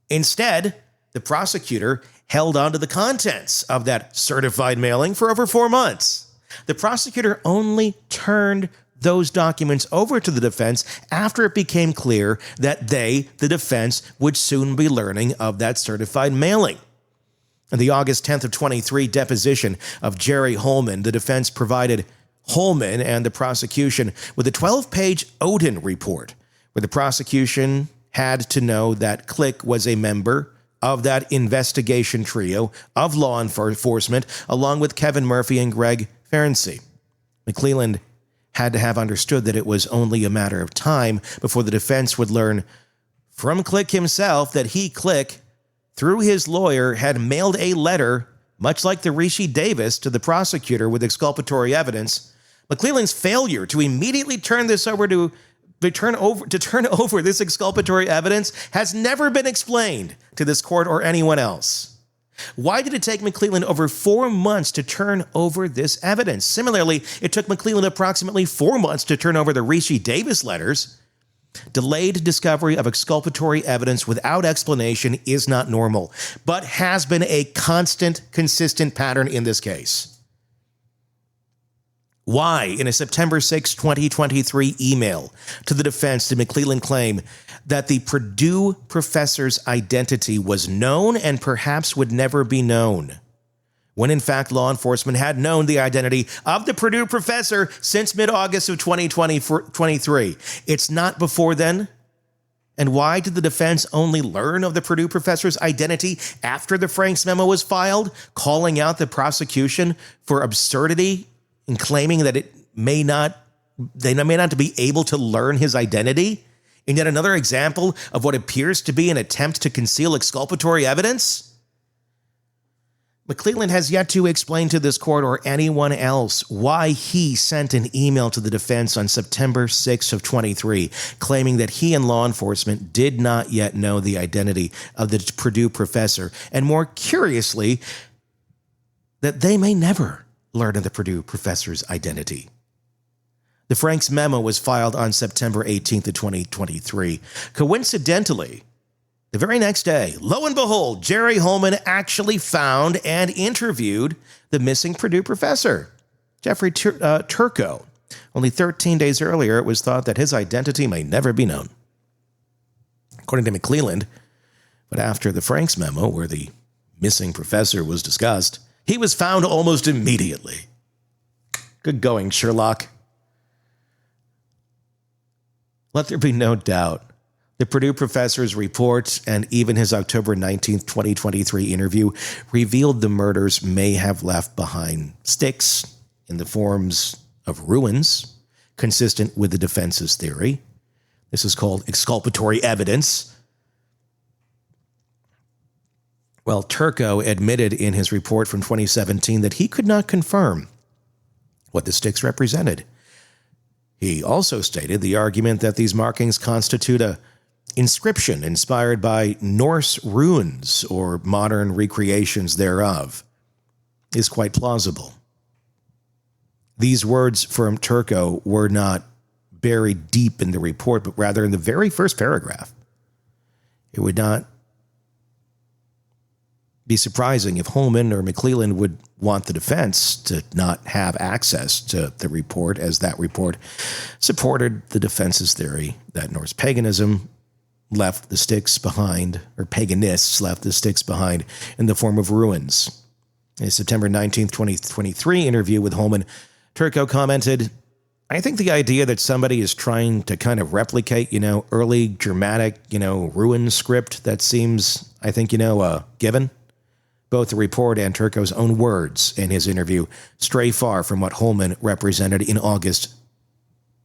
Instead, the prosecutor held on to the contents of that certified mailing for over 4 months. The prosecutor only turned those documents over to the defense after it became clear that they, the defense, would soon be learning of that certified mailing. In the August 10th of 23 deposition of Jerry Holman, the defense provided Holman and the prosecution with a 12-page Odin report, where the prosecution had to know that Click was a member of that investigation trio of law enforcement, along with Kevin Murphy and Greg Ferenczi. McClelland had to have understood that it was only a matter of time before the defense would learn from Click himself that he, Click, through his lawyer, had mailed a letter, much like the Rishi Davis, to the prosecutor with exculpatory evidence. McClelland's failure to immediately turn over this exculpatory evidence has never been explained to this court or anyone else. Why did it take McClelland over 4 months to turn over this evidence? Similarly, it took McClelland approximately 4 months to turn over the Rishi Davis letters. Delayed discovery of exculpatory evidence without explanation is not normal, but has been a consistent pattern in this case. Why, in a September 6, 2023 email to the defense, did McClelland claim that the Purdue professor's identity was known and perhaps would never be known, when in fact law enforcement had known the identity of the Purdue professor since mid-August of 2023? It's not before then. And why did the defense only learn of the Purdue professor's identity after the Franks memo was filed, calling out the prosecution for absurdity in claiming that they may not be able to learn his identity? In yet another example of what appears to be an attempt to conceal exculpatory evidence? McClelland has yet to explain to this court or anyone else why he sent an email to the defense on September 6th of 23, claiming that he and law enforcement did not yet know the identity of the Purdue professor, and more curiously, that they may never learn of the Purdue professor's identity. The Franks memo was filed on September 18th of 2023. Coincidentally, the very next day, lo and behold, Jerry Holman actually found and interviewed the missing Purdue professor, Jeffrey Turco. Only 13 days earlier, it was thought that his identity may never be known. According to McClelland, but after the Franks memo, where the missing professor was discussed, he was found almost immediately. Good going, Sherlock. Let there be no doubt, the Purdue professor's report and even his October 19th, 2023 interview revealed the murders may have left behind sticks in the forms of ruins, consistent with the defense's theory. This is called exculpatory evidence. Well, Turco admitted in his report from 2017 that he could not confirm what the sticks represented. He also stated the argument that these markings constitute a inscription inspired by Norse runes or modern recreations thereof is quite plausible. These words from Turco were not buried deep in the report, but rather in the very first paragraph. It would not be surprising if Holman or McClelland would want the defense to not have access to the report, as that report supported the defense's theory that Norse paganism left the sticks behind, or paganists left the sticks behind in the form of ruins. In a September 19th, 2023 interview with Holman, Turco commented, I think the idea that somebody is trying to kind of replicate, early dramatic, ruin script, that seems, I think, given. Both the report and Turco's own words in his interview stray far from what Holman represented in August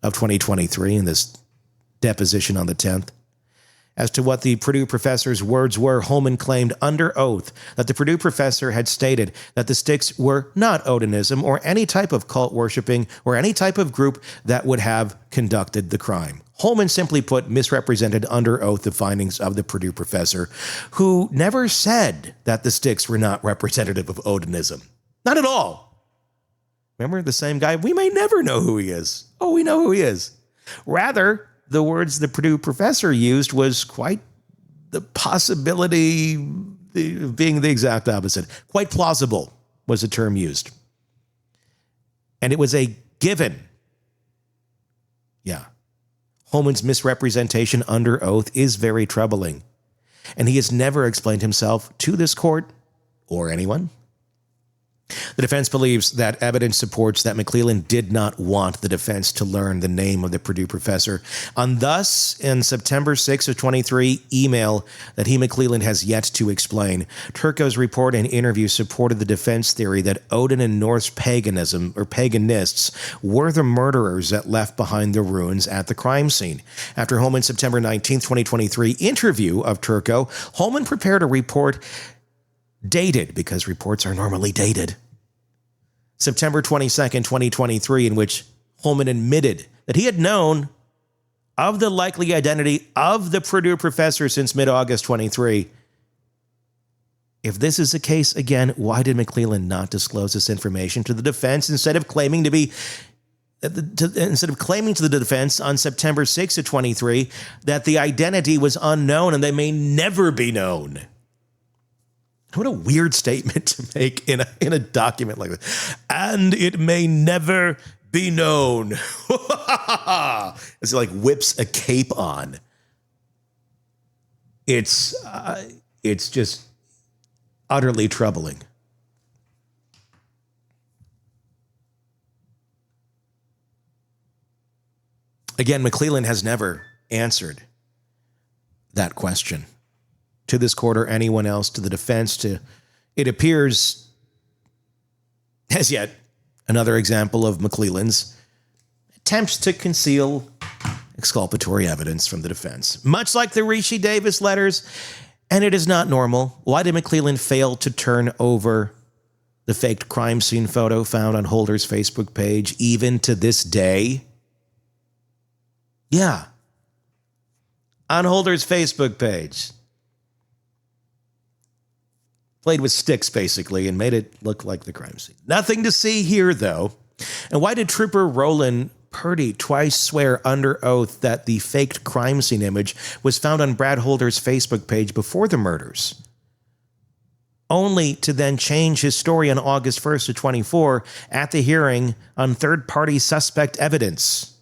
of 2023 in this deposition on the 10th. As to what the Purdue professor's words were, Holman claimed under oath that the Purdue professor had stated that the sticks were not Odinism or any type of cult worshipping or any type of group that would have conducted the crime. Holman simply put misrepresented under oath the findings of the Purdue professor, who never said that the sticks were not representative of Odinism. Not at all. Remember the same guy? We may never know who he is. Oh, we know who he is. Rather, the words the Purdue professor used was quite the possibility of being the exact opposite. Quite plausible was the term used. And it was a given. Yeah. Holman's misrepresentation under oath is very troubling. And he has never explained himself to this court or anyone. The defense believes that evidence supports that McClellan did not want the defense to learn the name of the Purdue professor. And thus, in September 6 of 23 email that McClellan has yet to explain, Turco's report and interview supported the defense theory that Odin and Norse paganism or paganists were the murderers that left behind the ruins at the crime scene. After Holman's September 19, 2023 interview of Turco, Holman prepared a report dated, because reports are normally dated, September 22nd, 2023, in which Holman admitted that he had known of the likely identity of the Purdue professor since mid-August 23. If this is the case, again, why did McClellan not disclose this information to the defense instead of claiming to the defense on September 6th of 23 that the identity was unknown and they may never be known? What a weird statement to make in a document like this. And it may never be known. It's like whips a cape on. It's just utterly troubling. Again, McClellan has never answered that question to this court or anyone else, to the defense. It appears as yet another example of McClellan's attempts to conceal exculpatory evidence from the defense, much like the Rishi Davis letters. And it is not normal. Why did McClellan fail to turn over the faked crime scene photo found on Holder's Facebook page even to this day? Yeah. On Holder's Facebook page. Played with sticks, basically, and made it look like the crime scene. Nothing to see here, though. And why did Trooper Roland Purdy twice swear under oath that the faked crime scene image was found on Brad Holder's Facebook page before the murders, only to then change his story on August 1st of 24 at the hearing on third-party suspect evidence?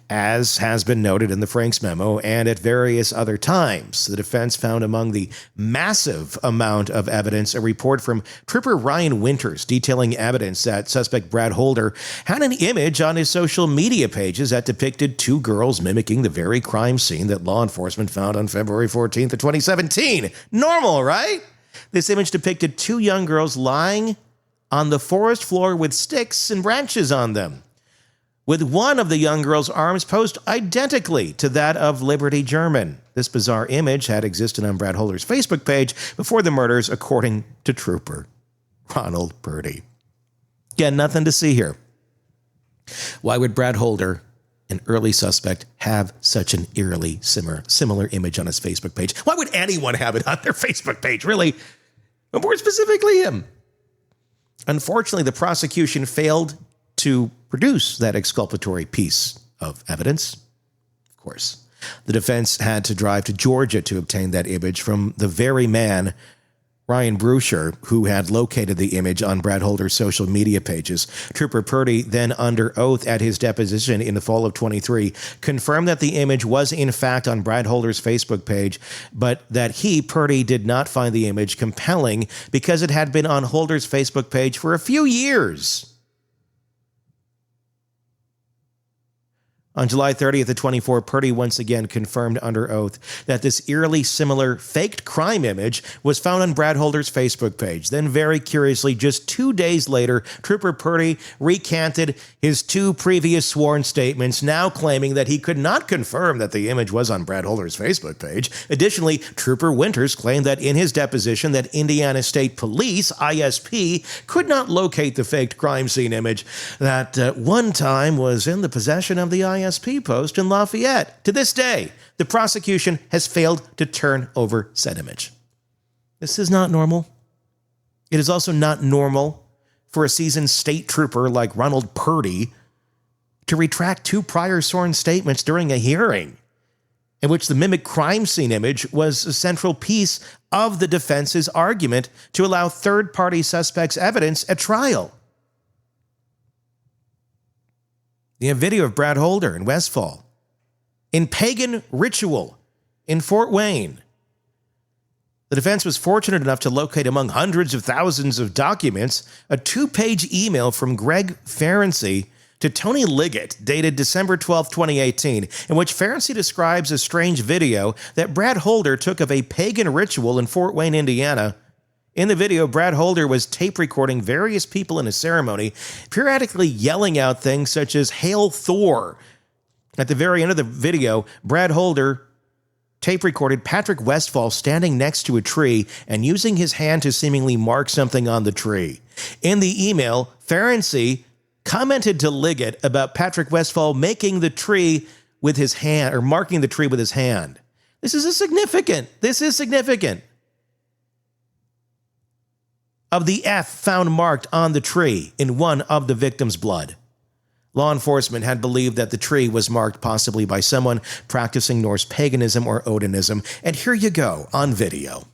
As has been noted in the Franks memo and at various other times, the defense found among the massive amount of evidence a report from Trooper Ryan Winters detailing evidence that suspect Brad Holder had an image on his social media pages that depicted two girls mimicking the very crime scene that law enforcement found on February 14th of 2017. Normal, right? This image depicted two young girls lying on the forest floor with sticks and branches on them, with one of the young girl's arms posed identically to that of Liberty German. This bizarre image had existed on Brad Holder's Facebook page before the murders, according to Trooper Ronald Purdy. Again, nothing to see here. Why would Brad Holder, an early suspect, have such an eerily similar image on his Facebook page? Why would anyone have it on their Facebook page, really? But more specifically, him. Unfortunately, the prosecution failed to produce that exculpatory piece of evidence. Of course, the defense had to drive to Georgia to obtain that image from the very man, Ryan Bruscher, who had located the image on Brad Holder's social media pages. Trooper Purdy, then under oath at his deposition in the fall of 23, confirmed that the image was in fact on Brad Holder's Facebook page, but that he, Purdy, did not find the image compelling because it had been on Holder's Facebook page for a few years. On July 30th of 24, Purdy once again confirmed under oath that this eerily similar faked crime image was found on Brad Holder's Facebook page. Then, very curiously, just 2 days later, Trooper Purdy recanted his 2 previous sworn statements, now claiming that he could not confirm that the image was on Brad Holder's Facebook page. Additionally, Trooper Winters claimed that in his deposition that Indiana State Police, ISP, could not locate the faked crime scene image that one time was in the possession of the ISP post in Lafayette. To this day, the prosecution has failed to turn over said image. This is not normal. It is also not normal for a seasoned state trooper like Ronald Purdy to retract 2 prior sworn statements during a hearing in which the mimic crime scene image was a central piece of the defense's argument to allow third-party suspects' evidence at trial. You have video of Brad Holder in Westfall in pagan ritual in Fort Wayne. The defense was fortunate enough to locate among hundreds of thousands of documents a 2-page email from Greg Ferenczi to Tony Liggett, dated December 12, 2018, in which Ferenczi describes a strange video that Brad Holder took of a pagan ritual in Fort Wayne, Indiana. In the video, Brad Holder was tape recording various people in a ceremony, periodically yelling out things such as "Hail Thor." At the very end of the video, Brad Holder tape recorded Patrick Westfall standing next to a tree and using his hand to seemingly mark something on the tree. In the email, Ferenczi commented to Liggett about Patrick Westfall making the tree with his hand, or marking the tree with his hand. This is significant. Of the F found marked on the tree in one of the victim's blood. Law enforcement had believed that the tree was marked possibly by someone practicing Norse paganism or Odinism, and here you go on video.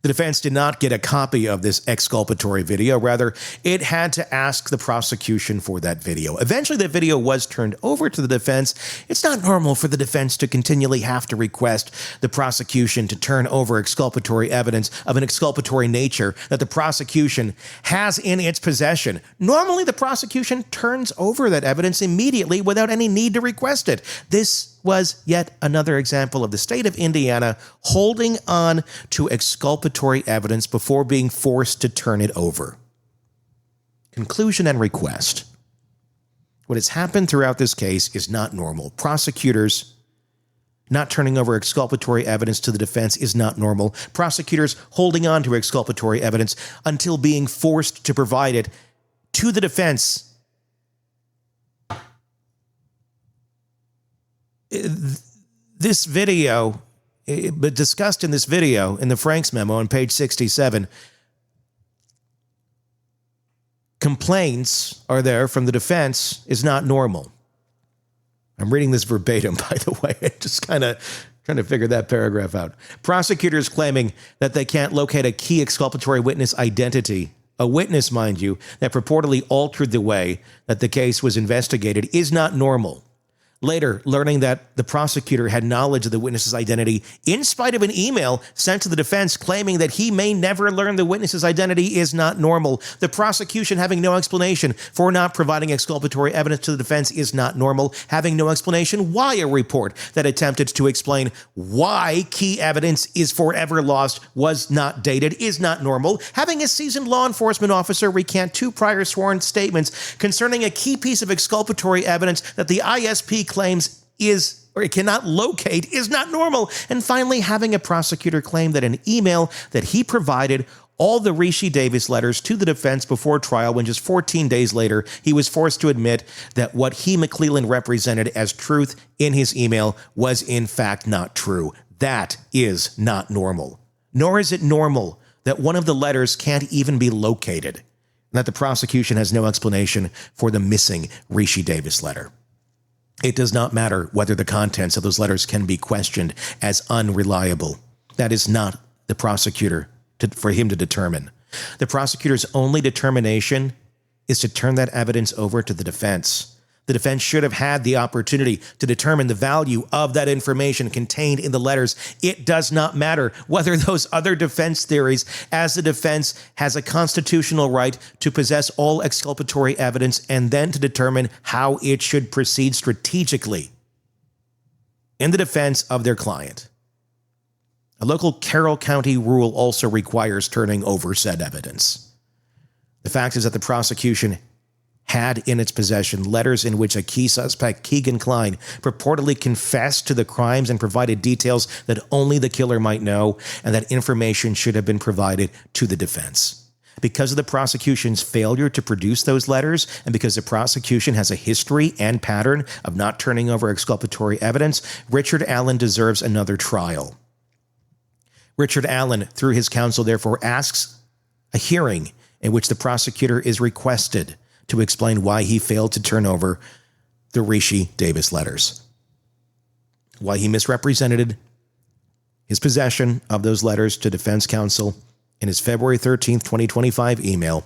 The defense did not get a copy of this exculpatory video. Rather, it had to ask the prosecution for that video. Eventually, the video was turned over to the defense. It's not normal for the defense to continually have to request the prosecution to turn over exculpatory evidence of an exculpatory nature that the prosecution has in its possession. Normally, the prosecution turns over that evidence immediately without any need to request it. This was yet another example of the state of Indiana holding on to exculpatory evidence before being forced to turn it over. Conclusion and request. What has happened throughout this case is not normal. Prosecutors not turning over exculpatory evidence to the defense is not normal. Prosecutors holding on to exculpatory evidence until being forced to provide it to the defense. This video, but discussed in this video, in the Franks memo on page 67, complaints are there from the defense is not normal. I'm reading this verbatim, by the way. Just kind of trying to figure that paragraph out. Prosecutors claiming that they can't locate a key exculpatory witness identity, a witness, mind you, that purportedly altered the way that the case was investigated, is not normal. Later, learning that the prosecutor had knowledge of the witness's identity in spite of an email sent to the defense claiming that he may never learn the witness's identity is not normal. The prosecution having no explanation for not providing exculpatory evidence to the defense is not normal. Having no explanation why a report that attempted to explain why key evidence is forever lost was not dated is not normal. Having a seasoned law enforcement officer recant 2 prior sworn statements concerning a key piece of exculpatory evidence that the ISP claims is, or it cannot locate, is not normal. And finally, having a prosecutor claim that an email that he provided all the Rishi Davis letters to the defense before trial, when just 14 days later, he was forced to admit that what he, McClellan, represented as truth in his email was in fact not true. That is not normal. Nor is it normal that one of the letters can't even be located, and that the prosecution has no explanation for the missing Rishi Davis letter. It does not matter whether the contents of those letters can be questioned as unreliable. That is not the prosecutor for him to determine. The prosecutor's only determination is to turn that evidence over to the defense. The defense should have had the opportunity to determine the value of that information contained in the letters. It does not matter whether those other defense theories, as the defense has a constitutional right to possess all exculpatory evidence and then to determine how it should proceed strategically in the defense of their client. A local Carroll County rule also requires turning over said evidence. The fact is that the prosecution had in its possession letters in which a key suspect, Keegan Klein, purportedly confessed to the crimes and provided details that only the killer might know, and that information should have been provided to the defense. Because of the prosecution's failure to produce those letters, and because the prosecution has a history and pattern of not turning over exculpatory evidence, Richard Allen deserves another trial. Richard Allen, through his counsel, therefore asks a hearing in which the prosecutor is requested to explain why he failed to turn over the Rishi Davis letters, why he misrepresented his possession of those letters to defense counsel in his February 13th, 2025 email,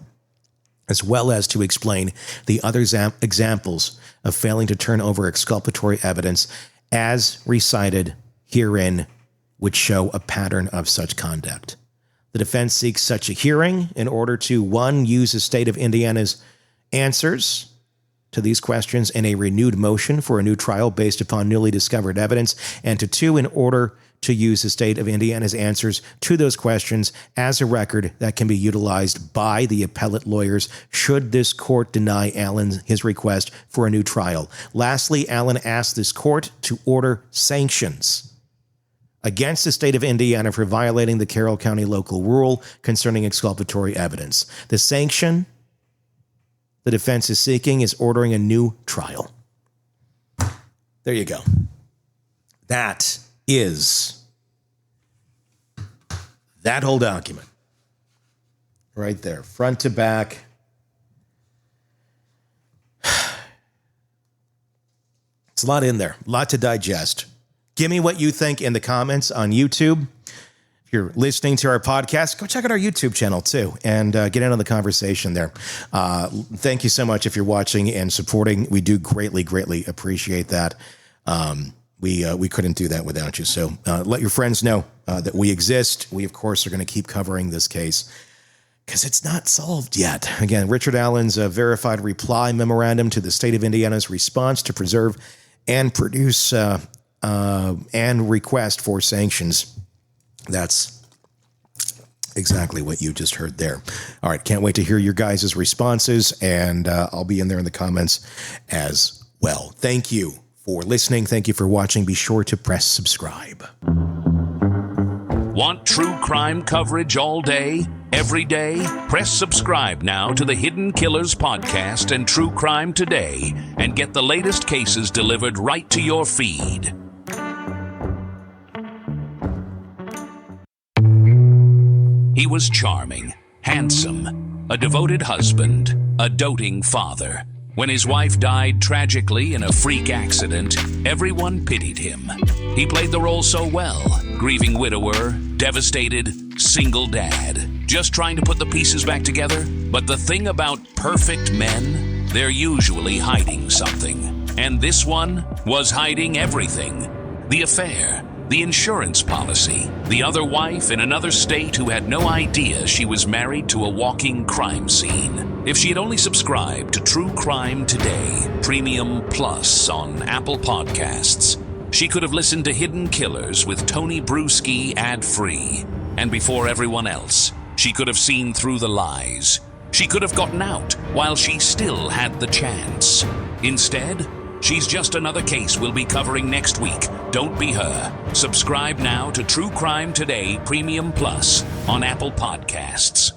as well as to explain the other examples of failing to turn over exculpatory evidence as recited herein, which show a pattern of such conduct. The defense seeks such a hearing in order to, 1, use the state of Indiana's answers to these questions in a renewed motion for a new trial based upon newly discovered evidence, and to 2, in order to use the state of Indiana's answers to those questions as a record that can be utilized by the appellate lawyers should this court deny Allen his request for a new trial. Lastly, Allen asked this court to order sanctions against the state of Indiana for violating the Carroll County local rule concerning exculpatory evidence. The sanction the defense is seeking is ordering a new trial. There you go. That is that whole document. Right there, front to back. It's a lot in there, a lot to digest. Give me what you think in the comments on YouTube. If you're listening to our podcast, go check out our YouTube channel too and get in on the conversation there. Thank you so much if you're watching and supporting. We do greatly, greatly appreciate that. We couldn't do that without you. So let your friends know that we exist. We, of course, are going to keep covering this case because it's not solved yet. Again, Richard Allen's verified reply memorandum to the state of Indiana's response to preserve and produce and request for sanctions. That's exactly what you just heard there. All right, can't wait to hear your guys' responses, and I'll be in there in the comments as well. Thank you for listening. Thank you for watching. Be sure to press subscribe. Want true crime coverage all day, every day? Press subscribe now to the Hidden Killers podcast and True Crime Today, and get the latest cases delivered right to your feed. He was charming, handsome, a devoted husband, a doting father. When his wife died tragically in a freak accident, everyone pitied him. He played the role so well, grieving widower, devastated, single dad, just trying to put the pieces back together. But the thing about perfect men, they're usually hiding something. And this one was hiding everything. The affair, the insurance policy, the other wife in another state who had no idea she was married to a walking crime scene. If she had only subscribed to True Crime Today, Premium Plus on Apple Podcasts, she could have listened to Hidden Killers with Tony Bruschi ad-free. And before everyone else, she could have seen through the lies. She could have gotten out while she still had the chance. Instead, she's just another case we'll be covering next week. Don't be her. Subscribe now to True Crime Today Premium Plus on Apple Podcasts.